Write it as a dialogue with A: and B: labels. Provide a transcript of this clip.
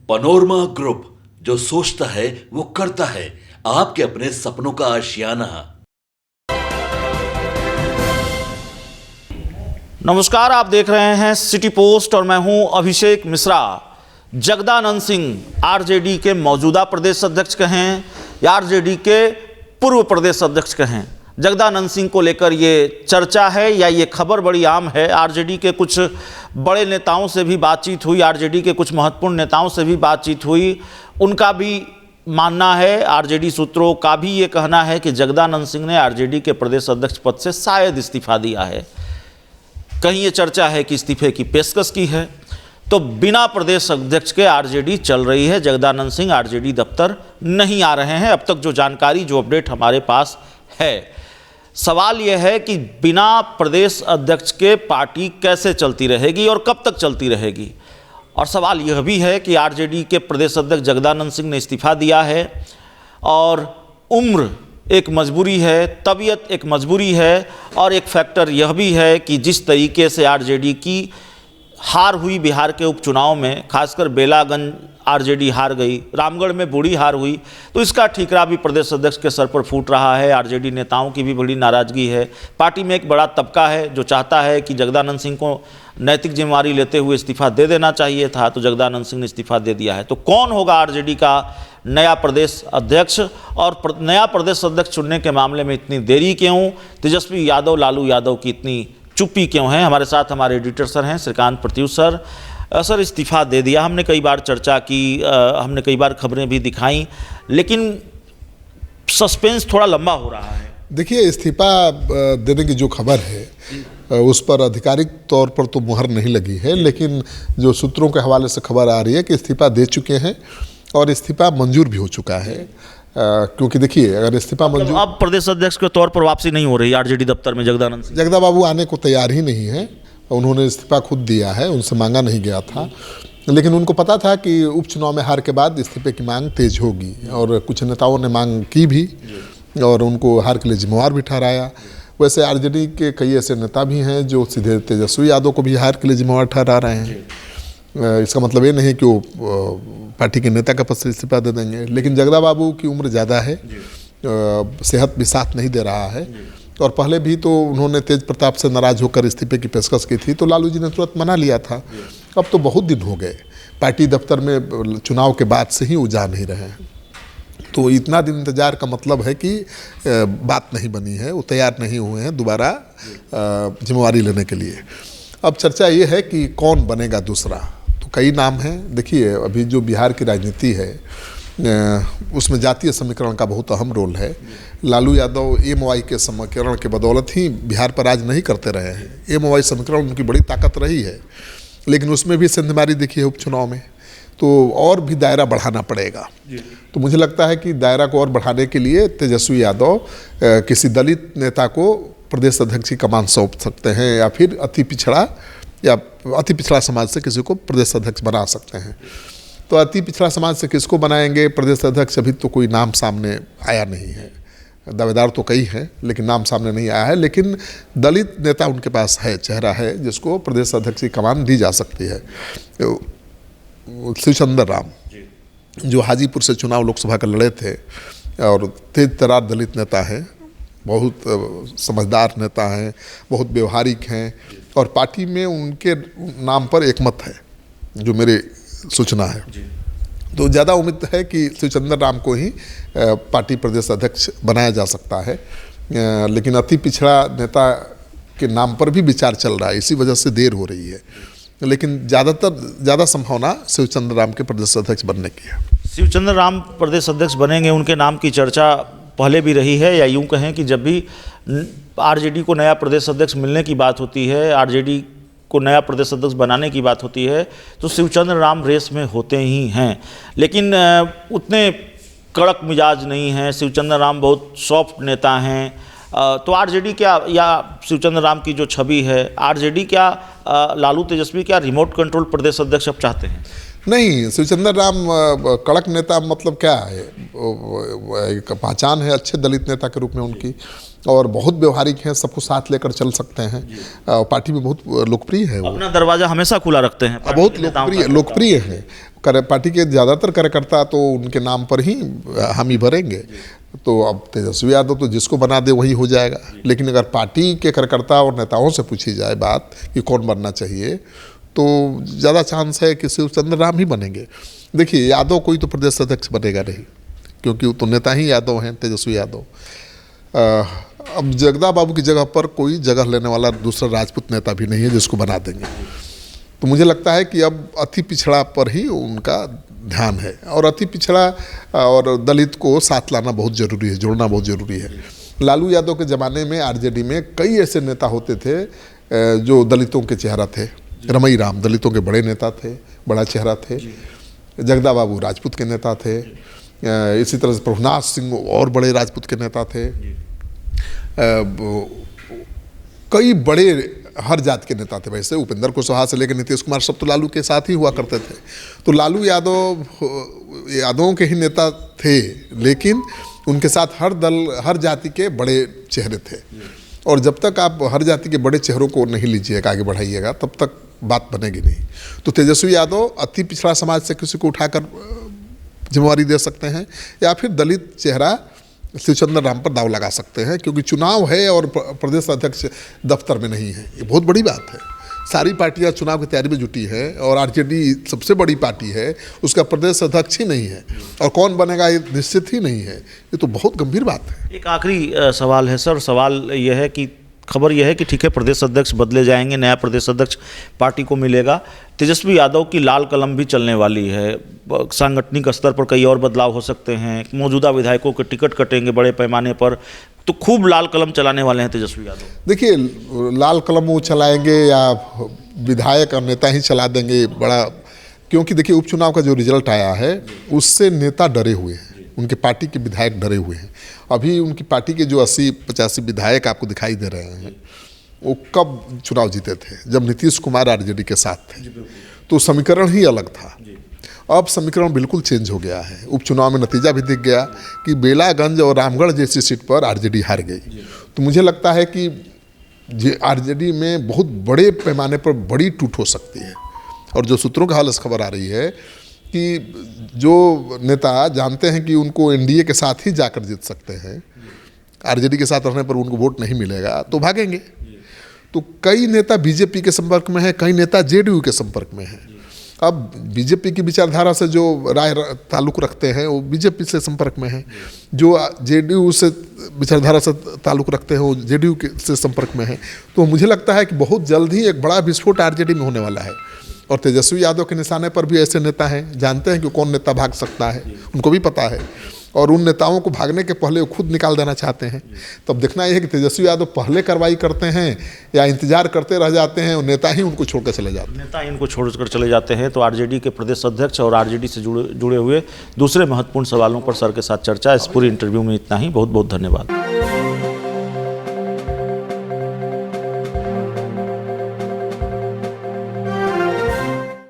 A: Panorama group, जो सोचता है वो करता है। आपके अपने सपनों का आशियाना।
B: नमस्कार, आप देख रहे हैं सिटी पोस्ट और मैं हूं अभिषेक मिश्रा। जगदानंद सिंह आरजेडी के मौजूदा प्रदेश अध्यक्ष कहें या आरजेडी के पूर्व प्रदेश अध्यक्ष कहें, जगदानंद सिंह को लेकर ये चर्चा है या ये खबर बड़ी आम है। आरजेडी के कुछ बड़े नेताओं से भी बातचीत हुई, आरजेडी के कुछ महत्वपूर्ण नेताओं से भी बातचीत हुई। उनका भी मानना है, आरजेडी सूत्रों का भी ये कहना है कि जगदानंद सिंह ने आरजेडी के प्रदेश अध्यक्ष पद से शायद इस्तीफा दिया है। कहीं ये चर्चा है कि इस्तीफे की पेशकश की है। तो बिना प्रदेश अध्यक्ष के आरजेडी चल रही है। जगदानंद सिंह आरजेडी दफ्तर नहीं आ रहे हैं अब तक, जो जानकारी, जो अपडेट हमारे पास है। सवाल यह है कि बिना प्रदेश अध्यक्ष के पार्टी कैसे चलती रहेगी और कब तक चलती रहेगी। और सवाल यह भी है कि आरजेडी के प्रदेश अध्यक्ष जगदानंद सिंह ने इस्तीफा दिया है और उम्र एक मजबूरी है, तबीयत एक मजबूरी है, और एक फैक्टर यह भी है कि जिस तरीके से आरजेडी की हार हुई बिहार के उपचुनाव में, खासकर बेलागंज आरजेडी हार गई, रामगढ़ में बूढ़ी हार हुई, तो इसका ठीकरा भी प्रदेश अध्यक्ष के सर पर फूट रहा है। आरजेडी नेताओं की भी बड़ी नाराज़गी है। पार्टी में एक बड़ा तबका है जो चाहता है कि जगदानंद सिंह को नैतिक जिम्मेवारी लेते हुए इस्तीफा दे देना चाहिए था, तो जगदानंद सिंह ने इस्तीफा दे दिया है। तो कौन होगा आरजेडी का नया प्रदेश अध्यक्ष, और नया प्रदेश अध्यक्ष चुनने के मामले में इतनी देरी क्यों? तेजस्वी यादव, लालू यादव की इतनी चुप्पी क्यों है? हमारे साथ हमारे एडिटर सर हैं, श्रीकांत प्रत्युष सर। सर, इस्तीफा दे दिया, हमने कई बार चर्चा की, हमने कई बार खबरें भी दिखाई, लेकिन सस्पेंस थोड़ा लंबा हो रहा है।
C: देखिए, इस्तीफा देने की जो खबर है उस पर आधिकारिक तौर पर तो मुहर नहीं लगी है, लेकिन जो सूत्रों के हवाले से खबर आ रही है कि इस्तीफा दे चुके हैं और इस्तीफा मंजूर भी हो चुका है। क्योंकि देखिए, अगर इस्तीफा मंजूर,
B: अब प्रदेश अध्यक्ष के तौर पर वापसी नहीं हो रही आरजेडी दफ्तर में जगदानंद सिंह।
C: जगदा बाबू आने को तैयार ही नहीं है। उन्होंने इस्तीफा खुद दिया है, उनसे मांगा नहीं गया था, लेकिन उनको पता था कि उपचुनाव में हार के बाद इस्तीफे की मांग तेज होगी, और कुछ नेताओं ने मांग की भी और उनको हार के लिए जिम्मेवार भी ठहराया। वैसे आरजेडी के कई ऐसे नेता भी हैं जो सीधे तेजस्वी यादव को भी हार के लिए जिम्मेवार ठहरा रहे हैं। इसका मतलब ये नहीं कि वो पार्टी के नेता का पद से इस्तीफा दे देंगे, लेकिन जगदा बाबू की उम्र ज़्यादा है, सेहत भी साथ नहीं दे रहा है, और पहले भी तो उन्होंने तेज प्रताप से नाराज होकर इस्तीफे की पेशकश की थी, तो लालू जी ने तुरंत मना लिया था। अब तो बहुत दिन हो गए, पार्टी दफ्तर में चुनाव के बाद से ही वो जा नहीं रहे हैं, तो इतना दिन इंतजार का मतलब है कि बात नहीं बनी है, वो तैयार नहीं हुए हैं दोबारा जिम्मेवारी लेने के लिए। अब चर्चा ये है कि कौन बनेगा दूसरा, तो कई नाम हैं। देखिए, अभी जो बिहार की राजनीति है उसमें जातीय समीकरण का बहुत अहम रोल है। लालू यादव एमवाई के समीकरण के बदौलत ही बिहार पर राज नहीं करते रहे हैं। एमवाई समीकरण उनकी बड़ी ताकत रही है, लेकिन उसमें भी सेंधमारी दिखी है उपचुनाव में, तो और भी दायरा बढ़ाना पड़ेगा। तो मुझे लगता है कि दायरा को और बढ़ाने के लिए तेजस्वी यादव किसी दलित नेता को प्रदेश अध्यक्ष की कमान सौंप सकते हैं, या फिर अति पिछड़ा समाज से किसी को प्रदेश अध्यक्ष बना सकते हैं। तो अति पिछड़ा समाज से किसको बनाएंगे प्रदेश अध्यक्ष, अभी तो कोई नाम सामने आया नहीं है। दावेदार तो कई हैं, लेकिन नाम सामने नहीं आया है। लेकिन दलित नेता उनके पास है, चेहरा है जिसको प्रदेश अध्यक्ष की कमान दी जा सकती है। शिवचंद्र राम, जो हाजीपुर से चुनाव लोकसभा का लड़े थे और तेज तरार दलित नेता हैं, बहुत समझदार नेता हैं, बहुत व्यवहारिक हैं, और पार्टी में उनके नाम पर एक मत है, जो मेरे सूचना है। तो ज़्यादा उम्मीद है कि शिवचंद्र राम को ही पार्टी प्रदेश अध्यक्ष बनाया जा सकता है, लेकिन अति पिछड़ा नेता के नाम पर भी विचार चल रहा है, इसी वजह से देर हो रही है। लेकिन ज़्यादा संभावना शिवचंद्र राम के प्रदेश अध्यक्ष बनने की है।
B: शिवचंद्र राम प्रदेश अध्यक्ष बनेंगे, उनके नाम की चर्चा पहले भी रही है, या यूँ कहें कि जब भी आरजेडी को नया प्रदेश अध्यक्ष मिलने की बात होती है, आरजेडी को नया प्रदेश अध्यक्ष बनाने की बात होती है, तो शिवचंद्र राम रेस में होते ही हैं, लेकिन उतने कड़क मिजाज नहीं हैं। शिवचंद्र राम बहुत सॉफ्ट नेता हैं। तो आरजेडी क्या, या शिवचंद्र राम की जो छवि है, आरजेडी क्या, लालू तेजस्वी क्या रिमोट कंट्रोल प्रदेश अध्यक्ष अब चाहते हैं?
C: नहीं, शिवचंद्र राम कड़क नेता मतलब क्या है, एक पहचान है अच्छे दलित नेता के रूप में उनकी, और बहुत व्यवहारिक हैं, सबको साथ लेकर चल सकते हैं। पार्टी में बहुत लोकप्रिय है वो,
B: अपना दरवाजा हमेशा खुला रखते हैं,
C: बहुत
B: पार्टी नेताओं का।
C: लोकप्रिय हैं। पार्टी के ज़्यादातर कार्यकर्ता तो उनके नाम पर ही हामी भरेंगे। तो अब तेजस्वी यादव तो जिसको बना दे वही हो जाएगा, लेकिन अगर पार्टी के कार्यकर्ता और नेताओं से पूछी जाए बात कि कौन बनना चाहिए, तो ज़्यादा चांस है कि शिवचंद्र राम ही बनेंगे। देखिए, यादव कोई तो प्रदेश अध्यक्ष बनेगा नहीं, क्योंकि वो तो नेता ही यादव हैं, तेजस्वी यादव। अब जगदा बाबू की जगह पर कोई जगह लेने वाला दूसरा राजपूत नेता भी नहीं है जिसको बना देंगे। तो मुझे लगता है कि अब अति पिछड़ा पर ही उनका ध्यान है, और अति पिछड़ा और दलित को साथ लाना बहुत ज़रूरी है, जोड़ना बहुत ज़रूरी है। लालू यादव के ज़माने में आरजेडी में कई ऐसे नेता होते थे जो दलितों के चेहरा थे। रमई राम दलितों के बड़े नेता थे, बड़ा चेहरा थे। जगदा बाबू राजपूत के नेता थे। इसी तरह से प्रभुनाथ सिंह और बड़े राजपूत के नेता थे। कई बड़े हर जात के नेता थे। वैसे उपेंद्र कुशवाहा से लेकर नीतीश कुमार सब तो लालू के साथ ही हुआ करते थे। तो लालू यादवों के ही नेता थे, लेकिन उनके साथ हर जाति के बड़े चेहरे थे। और जब तक आप हर जाति के बड़े चेहरों को नहीं लीजिएगा, आगे बढ़ाइएगा, तब तक बात बनेगी नहीं। तो तेजस्वी यादव अति पिछड़ा समाज से किसी को उठाकर जिम्मेवारी दे सकते हैं, या फिर दलित चेहरा शिवचंद्र राम पर दाव लगा सकते हैं, क्योंकि चुनाव है और प्रदेश अध्यक्ष दफ्तर में नहीं है। ये बहुत बड़ी बात है। सारी पार्टियां चुनाव की तैयारी में जुटी है, और आरजेडी सबसे बड़ी पार्टी है, उसका प्रदेश अध्यक्ष ही नहीं है, और कौन बनेगा ये निश्चित ही नहीं है। ये तो बहुत गंभीर बात है।
B: एक आखिरी सवाल है सर। सवाल यह है कि खबर यह है कि ठीक है, प्रदेश अध्यक्ष बदले जाएंगे, नया प्रदेश अध्यक्ष पार्टी को मिलेगा। तेजस्वी यादव की लाल कलम भी चलने वाली है। सांगठनिक स्तर पर कई और बदलाव हो सकते हैं। मौजूदा विधायकों के टिकट कटेंगे बड़े पैमाने पर। तो खूब लाल कलम चलाने वाले हैं तेजस्वी यादव।
C: देखिए, लाल कलम वो चलाएंगे या विधायक और नेता ही चला देंगे बड़ा, क्योंकि देखिए उपचुनाव का जो रिजल्ट आया है उससे नेता डरे हुए हैं, उनके पार्टी के विधायक डरे हुए हैं। अभी उनकी पार्टी के जो 80-85 विधायक आपको दिखाई दे रहे हैं, वो कब चुनाव जीते थे? जब नीतीश कुमार आरजेडी के साथ थे, तो समीकरण ही अलग था। अब समीकरण बिल्कुल चेंज हो गया है। उपचुनाव में नतीजा भी दिख गया कि बेलागंज और रामगढ़ जैसी सीट पर आरजेडी हार गई। तो मुझे लगता है कि आरजेडी में बहुत बड़े पैमाने पर बड़ी टूट हो सकती है। और जो सूत्रों का हाल से खबर आ रही है कि जो नेता जानते हैं कि उनको एनडीए के साथ ही जाकर जीत सकते हैं, आरजेडी के साथ रहने पर उनको वोट नहीं मिलेगा, तो भागेंगे। तो कई नेता बीजेपी के संपर्क में हैं, कई नेता जेडीयू के संपर्क में हैं। अब बीजेपी की विचारधारा से जो राय ताल्लुक़ रखते हैं वो बीजेपी से संपर्क में हैं, जो जेडीयू से विचारधारा से ताल्लुक़ रखते हैं वो जेडीयू से संपर्क में हैं। तो मुझे लगता है कि बहुत जल्द ही एक बड़ा विस्फोट आरजेडी में होने वाला है। और तेजस्वी यादव के निशाने पर भी ऐसे नेता हैं, जानते हैं कि कौन नेता भाग सकता है, उनको भी पता है। और उन नेताओं को भागने के पहले वो खुद निकाल देना चाहते हैं। तब देखना यह है कि तेजस्वी यादव पहले कार्रवाई करते हैं या इंतजार करते रह जाते हैं, और नेता ही उनको छोड़कर चले जाते हैं।
B: नेता इनको छोड़कर चले जाते हैं। तो आरजेडी के प्रदेश अध्यक्ष और आरजेडी से जुड़े हुए दूसरे महत्वपूर्ण सवालों पर सर के साथ चर्चा। इस पूरी इंटरव्यू में इतना ही। बहुत बहुत धन्यवाद।